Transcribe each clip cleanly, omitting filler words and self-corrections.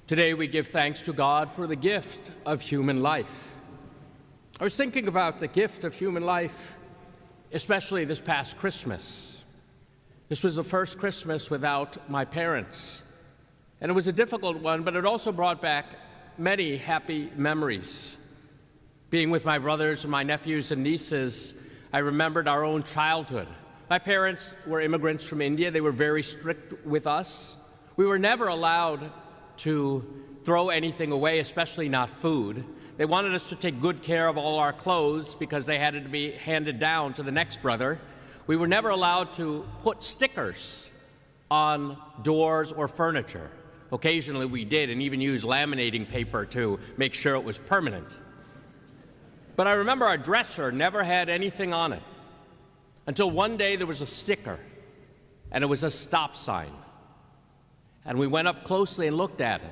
Today we give thanks to God for the gift of human life. I was thinking about the gift of human life, especially this past Christmas. This was the first Christmas without my parents, and it was a difficult one, but it also brought back many happy memories. Being with my brothers and my nephews and nieces, I remembered our own childhood. My parents were immigrants from India. They were very strict with us. We were never allowed to throw anything away, especially not food. They wanted us to take good care of all our clothes because they had to be handed down to the next brother. We were never allowed to put stickers on doors or furniture. Occasionally we did, and even used laminating paper to make sure it was permanent. But I remember our dresser never had anything on it until one day there was a sticker, and it was a stop sign. And we went up closely and looked at it,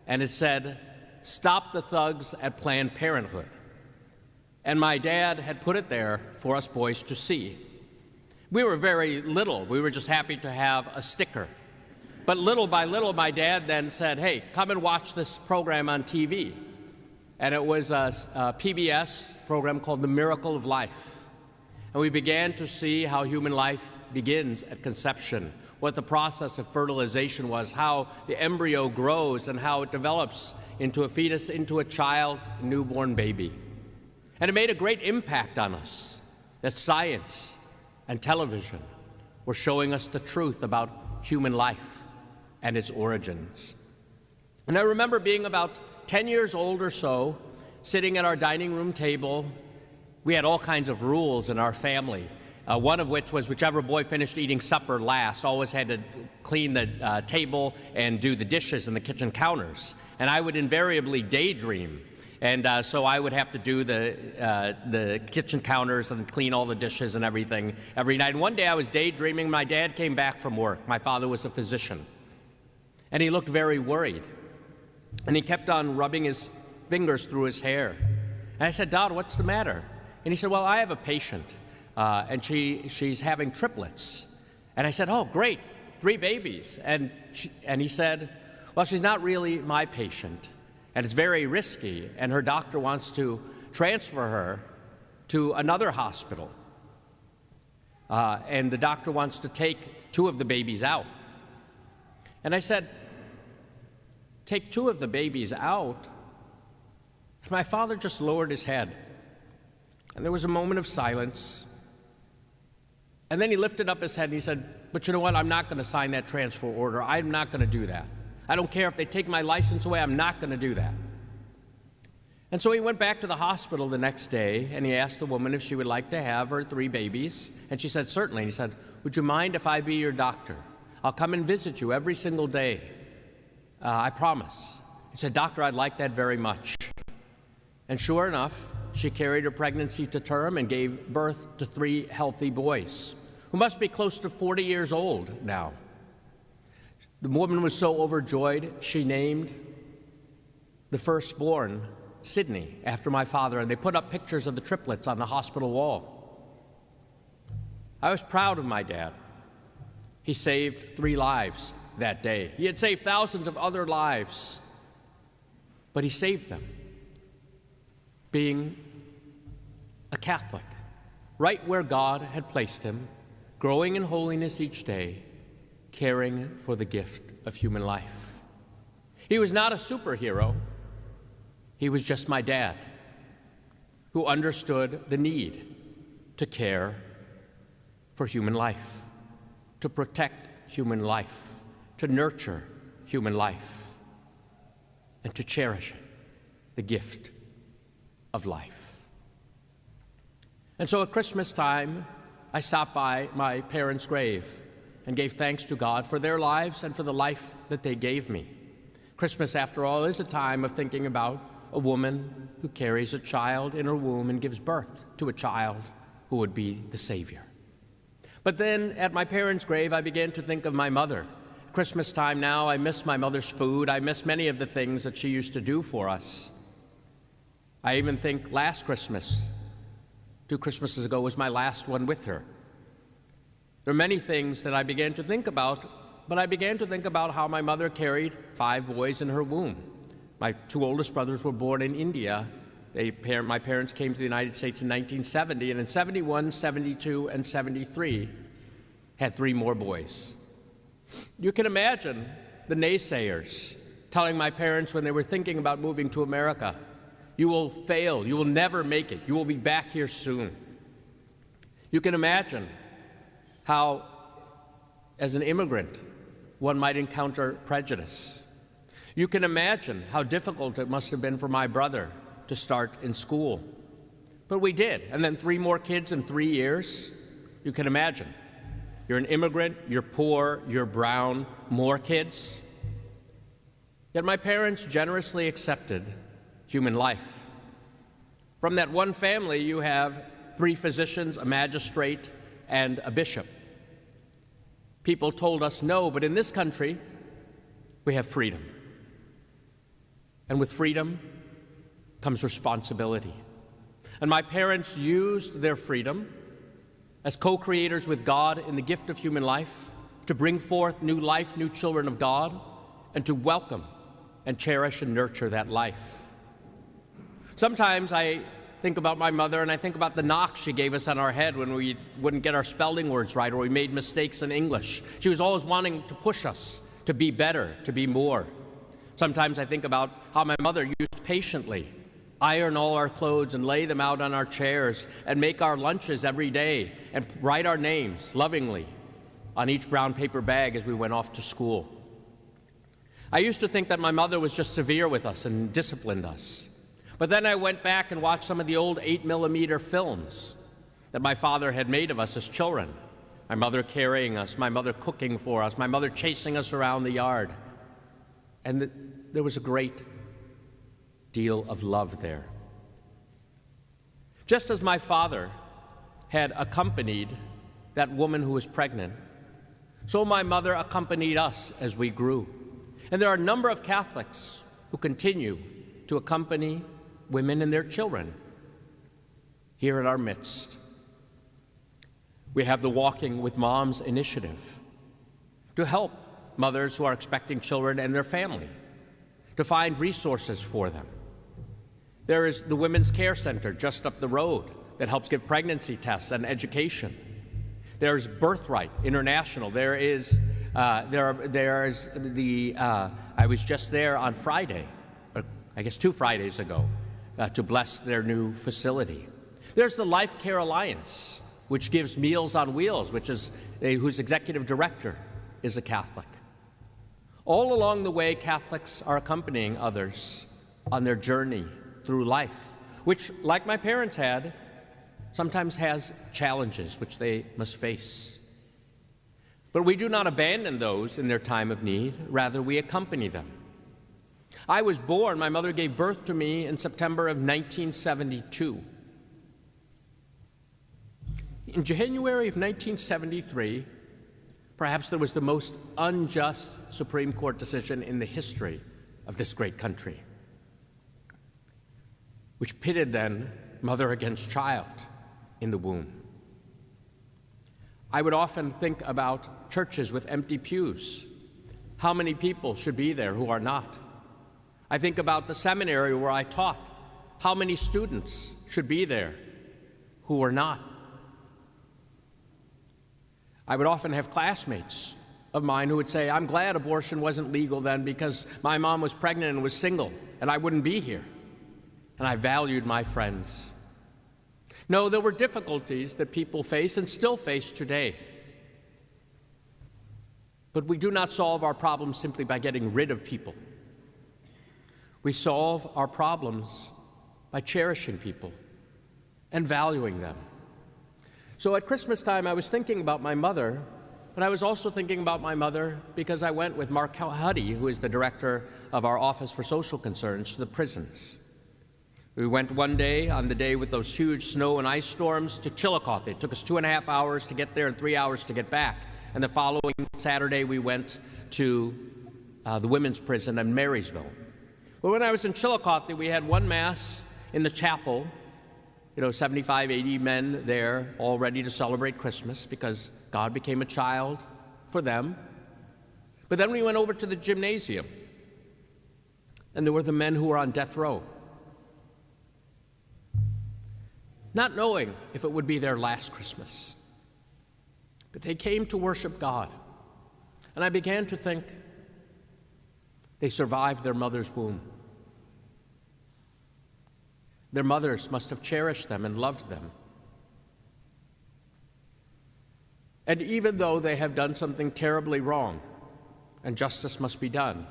and it said, "Stop the thugs at Planned Parenthood." And my dad had put it there for us boys to see. We were very little. We were just happy to have a sticker. But little by little, my dad then said, "Hey, come and watch this program on TV." And it was a PBS program called The Miracle of Life. And we began to see how human life begins at conception, what the process of fertilization was, how the embryo grows and how it develops into a fetus, into a child, a newborn baby. And it made a great impact on us that science and television were showing us the truth about human life and its origins. And I remember being about 10 years old or so, sitting at our dining room table. We had all kinds of rules in our family. One of which was whichever boy finished eating supper last always had to clean the table and do the dishes and the kitchen counters. And I would invariably daydream. And so I would have to do the kitchen counters and clean all the dishes and everything every night. And one day I was daydreaming. My dad came back from work. My father was a physician. And he looked very worried. And he kept on rubbing his fingers through his hair. And I said, "Dad, what's the matter?" And he said, "Well, I have a patient. And she's having triplets." And I said, "Oh, great, 3 babies. And he said, "Well, she's not really my patient, and it's very risky, and her doctor wants to transfer her to another hospital. And the doctor wants to take 2 of the babies out." And I said, "Take 2 of the babies out?" And my father just lowered his head, and there was a moment of silence. And then he lifted up his head and he said, "But you know what? I'm not going to sign that transfer order. I'm not going to do that. I don't care if they take my license away. I'm not going to do that." And so he went back to the hospital the next day, and he asked the woman if she would like to have her 3 babies. And she said, "Certainly." And he said, "Would you mind if I be your doctor? I'll come and visit you every single day. I promise." He said, "Doctor, I'd like that very much." And sure enough, she carried her pregnancy to term and gave birth to 3 healthy boys, who must be close to 40 years old now. The woman was so overjoyed, she named the firstborn Sydney, after my father, and they put up pictures of the triplets on the hospital wall. I was proud of my dad. He saved 3 lives that day. He had saved thousands of other lives, but he saved them, being a Catholic, right where God had placed him, growing in holiness each day, caring for the gift of human life. He was not a superhero. He was just my dad, who understood the need to care for human life, to protect human life, to nurture human life, and to cherish the gift of life. And so at Christmas time, I stopped by my parents' grave and gave thanks to God for their lives and for the life that they gave me. Christmas, after all, is a time of thinking about a woman who carries a child in her womb and gives birth to a child who would be the Savior. But then at my parents' grave, I began to think of my mother. Christmas time now, I miss my mother's food. I miss many of the things that she used to do for us. I even think last Christmas, 2 Christmases ago, was my last one with her. There are many things that I began to think about but I began to think about how my mother carried 5 boys in her womb. My 2 oldest brothers were born in India. My parents came to the United States in 1970, and in 71, 72, and 73, had 3 more boys. You can imagine the naysayers telling my parents when they were thinking about moving to America, "You will fail, you will never make it, you will be back here soon." You can imagine how, as an immigrant, one might encounter prejudice. You can imagine how difficult it must have been for my brother to start in school. But we did, and then 3 more kids in 3 years. You can imagine. You're an immigrant, you're poor, you're brown, more kids. Yet my parents generously accepted human life. From that one family, you have 3 physicians, a magistrate, and a bishop. People told us no, but in this country, we have freedom. And with freedom comes responsibility. And my parents used their freedom as co-creators with God in the gift of human life to bring forth new life, new children of God, and to welcome and cherish and nurture that life. Sometimes I think about my mother and I think about the knocks she gave us on our head when we wouldn't get our spelling words right or we made mistakes in English. She was always wanting to push us to be better, to be more. Sometimes I think about how my mother used to patiently iron all our clothes and lay them out on our chairs and make our lunches every day and write our names lovingly on each brown paper bag as we went off to school. I used to think that my mother was just severe with us and disciplined us. But then I went back and watched some of the old 8mm films that my father had made of us as children. My mother carrying us, my mother cooking for us, my mother chasing us around the yard. And there was a great deal of love there. Just as my father had accompanied that woman who was pregnant, so my mother accompanied us as we grew. And there are a number of Catholics who continue to accompany women and their children here in our midst. We have the Walking with Moms initiative to help mothers who are expecting children and their family, to find resources for them. There is the Women's Care Center just up the road that helps give pregnancy tests and education. There's Birthright International. I was just there on Friday, I guess 2 Fridays ago, to bless their new facility. There's the Life Care Alliance, which gives Meals on Wheels, whose executive director is a Catholic. All along the way, Catholics are accompanying others on their journey through life, which, like my parents had, sometimes has challenges which they must face. But we do not abandon those in their time of need. Rather, we accompany them. I was born, my mother gave birth to me in September of 1972. In January of 1973, perhaps there was the most unjust Supreme Court decision in the history of this great country, which pitted then mother against child in the womb. I would often think about churches with empty pews. How many people should be there who are not? I think about the seminary where I taught. How many students should be there who are not? I would often have classmates of mine who would say, "I'm glad abortion wasn't legal then because my mom was pregnant and was single and I wouldn't be here." And I valued my friends. No, there were difficulties that people face and still face today. But we do not solve our problems simply by getting rid of people. We solve our problems by cherishing people and valuing them. So at Christmas time, I was thinking about my mother, but I was also thinking about my mother because I went with Mark Huddy, who is the director of our Office for Social Concerns, to the prisons. We went one day, on the day with those huge snow and ice storms, to Chillicothe. It took us 2.5 hours to get there and 3 hours to get back. And the following Saturday, we went to the women's prison in Marysville. But when I was in Chillicothe, we had one Mass in the chapel, 75, 80 men there, all ready to celebrate Christmas because God became a child for them. But then we went over to the gymnasium, and there were the men who were on death row, not knowing if it would be their last Christmas. But they came to worship God. And I began to think they survived their mother's womb. Their mothers must have cherished them and loved them. And even though they have done something terribly wrong, and justice must be done,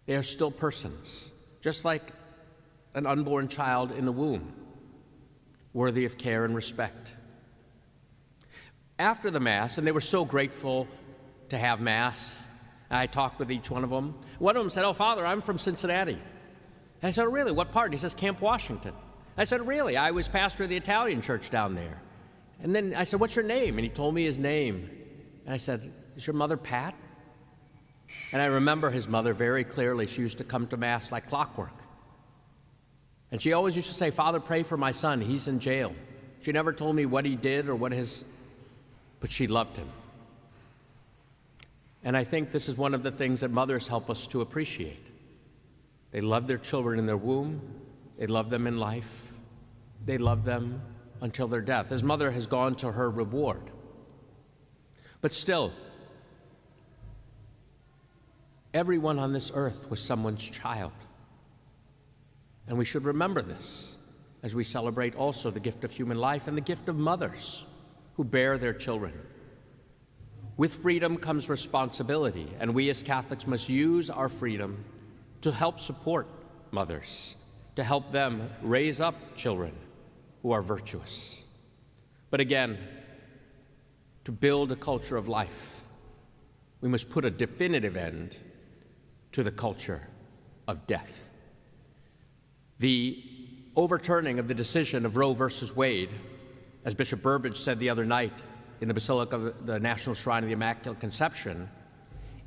they are still persons, just like an unborn child in the womb, worthy of care and respect. After the Mass, and they were so grateful to have Mass, and I talked with each one of them. One of them said, "Oh, Father, I'm from Cincinnati." And I said, "Oh, really? What part?" He says, "Camp Washington." I said, "Really? I was pastor of the Italian church down there." And then I said, "What's your name?" And he told me his name. And I said, "Is your mother Pat?" And I remember his mother very clearly. She used to come to Mass like clockwork. And she always used to say, "Father, pray for my son. He's in jail." She never told me what he did or but she loved him. And I think this is one of the things that mothers help us to appreciate. They love their children in their womb. They love them in life. They love them until their death. His mother has gone to her reward. But still, everyone on this earth was someone's child. And we should remember this as we celebrate also the gift of human life and the gift of mothers who bear their children. With freedom comes responsibility, and we as Catholics must use our freedom to help support mothers, to help them raise up children who are virtuous. But again, to build a culture of life, we must put a definitive end to the culture of death. The overturning of the decision of Roe versus Wade, as Bishop Burbidge said the other night in the Basilica of the National Shrine of the Immaculate Conception,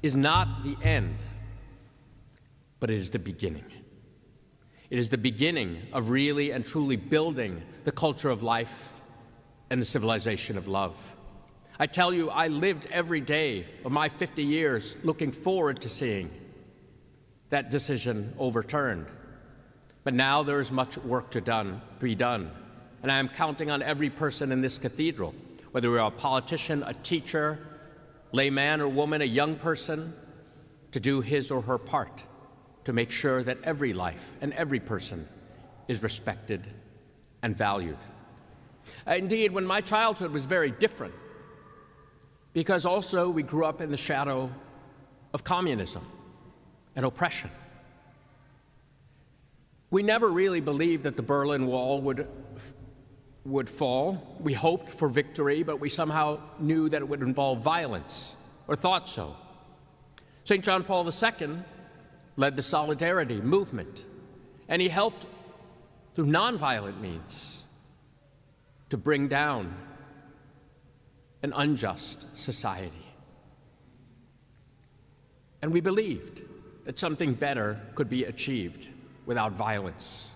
is not the end, but it is the beginning. It is the beginning of really and truly building the culture of life and the civilization of love. I tell you, I lived every day of my 50 years looking forward to seeing that decision overturned. But now there is much work to be done. And I am counting on every person in this cathedral, whether you're a politician, a teacher, layman or woman, a young person, to do his or her part to make sure that every life and every person is respected and valued. Indeed, when my childhood was very different, because also we grew up in the shadow of communism and oppression. We never really believed that the Berlin Wall would fall. We hoped for victory, but we somehow knew that it would involve violence, or thought so. St. John Paul II led the Solidarity movement, and he helped through nonviolent means to bring down an unjust society. And we believed that something better could be achieved without violence.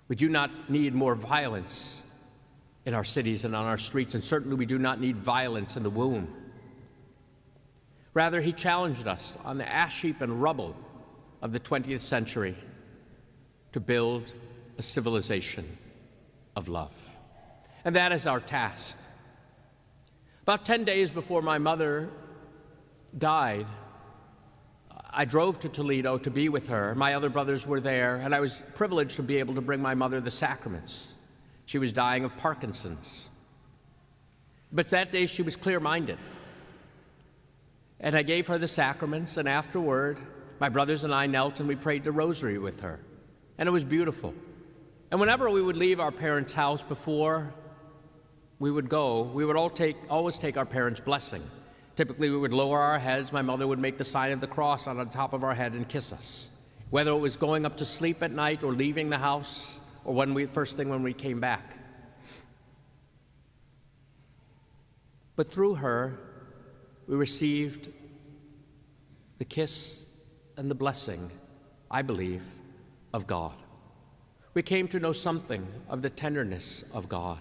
We do not need more violence in our cities and on our streets, and certainly we do not need violence in the womb. Rather, he challenged us on the ash heap and rubble of the 20th century to build a civilization of love. And that is our task. About 10 days before my mother died, I drove to Toledo to be with her. My other brothers were there, and I was privileged to be able to bring my mother the sacraments. She was dying of Parkinson's. But that day she was clear-minded. And I gave her the sacraments, and afterward, my brothers and I knelt and we prayed the rosary with her. And it was beautiful. And whenever we would leave our parents' house before we would go, we would always take our parents' blessing. Typically, we would lower our heads. My mother would make the sign of the cross on the top of our head and kiss us. Whether it was going up to sleep at night or leaving the house, or first thing when we came back. But through her, we received the kiss and the blessing, I believe, of God. We came to know something of the tenderness of God.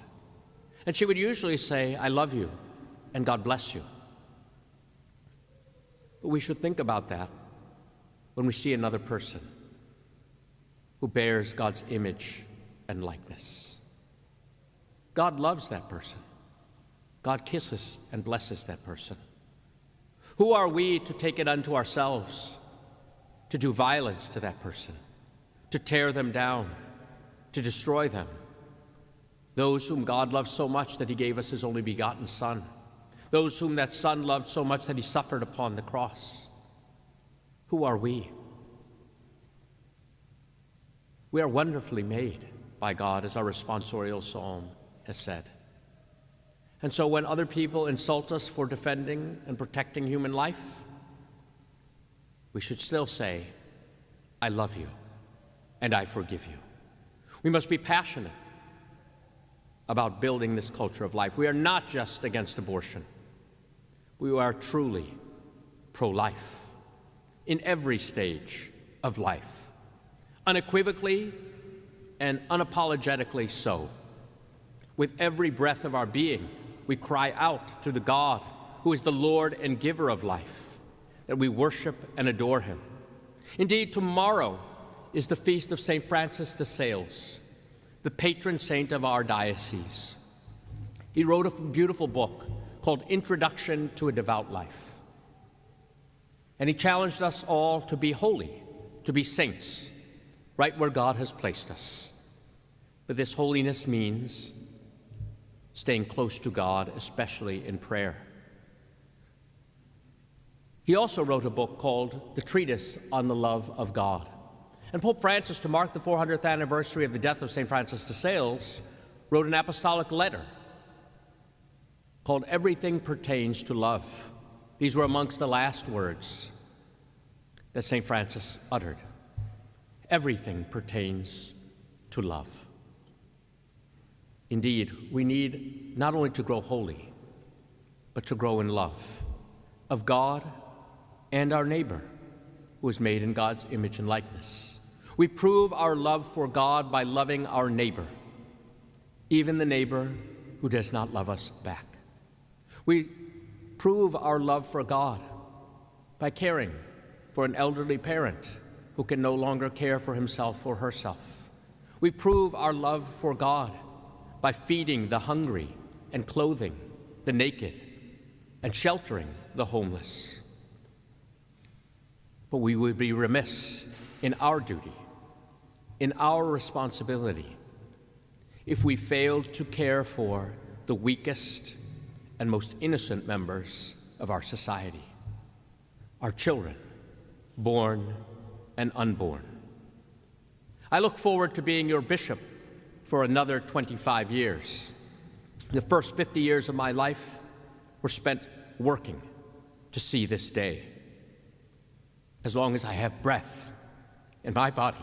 And she would usually say, "I love you, and God bless you." But we should think about that when we see another person who bears God's image and likeness. God loves that person. God kisses and blesses that person. Who are we to take it unto ourselves, to do violence to that person, to tear them down, to destroy them? Those whom God loved so much that he gave us his only begotten Son. Those whom that Son loved so much that he suffered upon the cross. Who are we? We are wonderfully made by God, as our responsorial psalm has said. And so when other people insult us for defending and protecting human life, we should still say, I love you and I forgive you. We must be passionate about building this culture of life. We are not just against abortion. We are truly pro-life in every stage of life, unequivocally and unapologetically so. With every breath of our being, we cry out to the God who is the Lord and giver of life, that we worship and adore him. Indeed, tomorrow is the feast of St. Francis de Sales, the patron saint of our diocese. He wrote a beautiful book called Introduction to a Devout Life. And he challenged us all to be holy, to be saints, right where God has placed us. But this holiness means staying close to God, especially in prayer. He also wrote a book called The Treatise on the Love of God. And Pope Francis, to mark the 400th anniversary of the death of St. Francis de Sales, wrote an apostolic letter called Everything Pertains to Love. These were amongst the last words that St. Francis uttered. Everything pertains to love. Indeed, we need not only to grow holy, but to grow in love of God and our neighbor, who is made in God's image and likeness. We prove our love for God by loving our neighbor, even the neighbor who does not love us back. We prove our love for God by caring for an elderly parent who can no longer care for himself or herself. We prove our love for God by feeding the hungry and clothing the naked and sheltering the homeless. But we would be remiss in our duty, in our responsibility, if we failed to care for the weakest and most innocent members of our society, our children, born and unborn. I look forward to being your bishop for another 25 years. The first 50 years of my life were spent working to see this day. As long as I have breath in my body,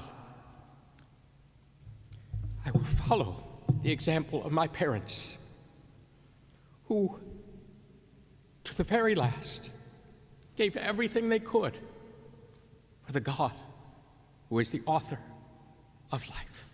I will follow the example of my parents, who, to the very last, gave everything they could for the God who is the author of life.